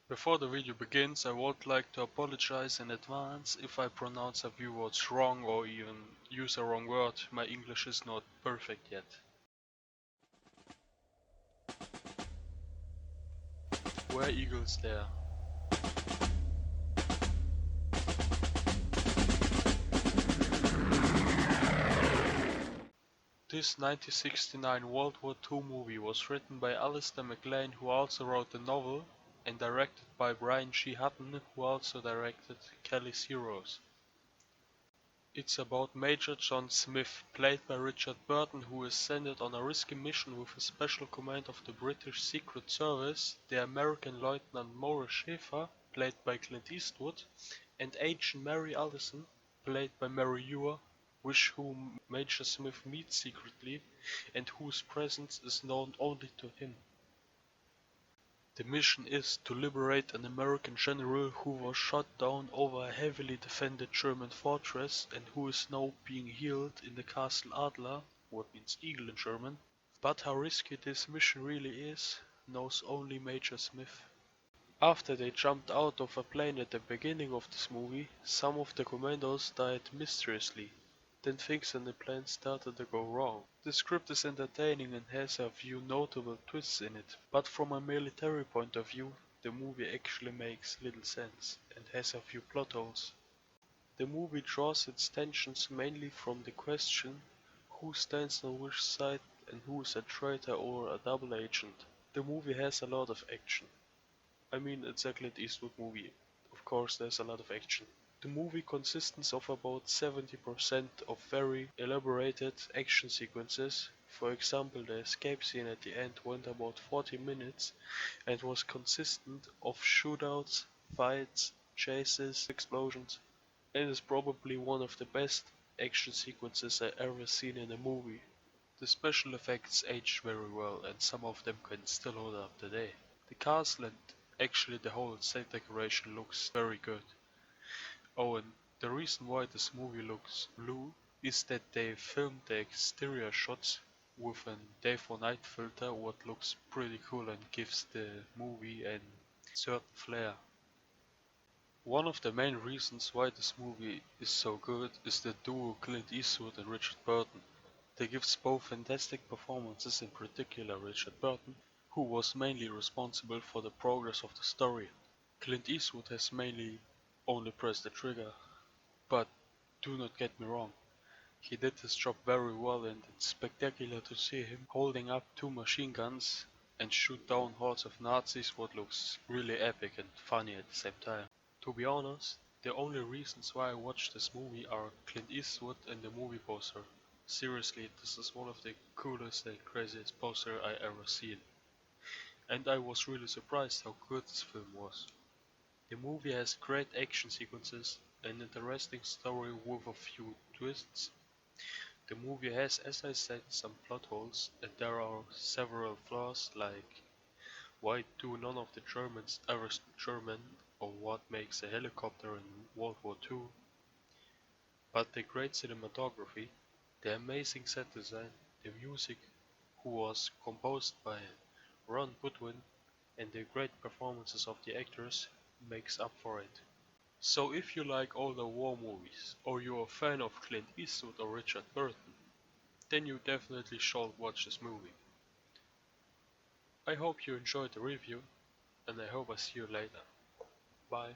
Before the video begins, I would like to apologize in advance if I pronounce a few words wrong or even use a wrong word. My English is not perfect yet. Where eagles there? This 1969 World War II movie was written by Alistair MacLean, who also wrote the novel, and directed by Brian G. Hutton, who also directed Kelly's Heroes. It's about Major John Smith, played by Richard Burton, who is sent on a risky mission with a special command of the British Secret Service, the American Lieutenant Maurice Schaefer, played by Clint Eastwood, and Agent Mary Allison, played by Mary Ewer, with whom Major Smith meets secretly, and whose presence is known only to him. The mission is to liberate an American general who was shot down over a heavily defended German fortress and who is now being held in the Castle Adler, what means eagle in German. But how risky this mission really is, knows only Major Smith. After they jumped out of a plane at the beginning of this movie, some of the commandos died mysteriously. Then things in the plane started to go wrong. The script is entertaining and has a few notable twists in it, but from a military point of view, the movie actually makes little sense and has a few plot holes. The movie draws its tensions mainly from the question who stands on which side and who is a traitor or a double agent. The movie has a lot of action. I mean, it's a Clint Eastwood movie. Of course there's a lot of action. The movie consists of about 70% of very elaborated action sequences. For example, the escape scene at the end went about 40 minutes and was consistent of shootouts, fights, chases, explosions, and is probably one of the best action sequences I ever seen in a movie. The special effects aged very well and some of them can still hold up today. The castle and actually the whole set decoration looks very good. Oh, and the reason why this movie looks blue is that they filmed the exterior shots with a day for night filter, what looks pretty cool and gives the movie a certain flair. One of the main reasons why this movie is so good is the duo Clint Eastwood and Richard Burton. They give both fantastic performances, in particular Richard Burton, who was mainly responsible for the progress of the story. Clint Eastwood has mainly only pressed the trigger, but do not get me wrong, he did his job very well and it's spectacular to see him holding up two machine guns and shoot down hordes of Nazis, what looks really epic and funny at the same time. To be honest, the only reasons why I watched this movie are Clint Eastwood and the movie poster. Seriously, this is one of the coolest and craziest poster I ever seen. And I was really surprised how good this film was. The movie has great action sequences, an interesting story with a few twists. The movie has, as I said, some plot holes, and there are several flaws like why do none of the Germans ever speak German, or what makes a helicopter in World War II. But the great cinematography, the amazing set design, the music, who was composed by Ron Goldwyn, and the great performances of the actors makes up for it. So if you like older war movies, or you're a fan of Clint Eastwood or Richard Burton, then you definitely should watch this movie. I hope you enjoyed the review, and I hope I see you later. Bye.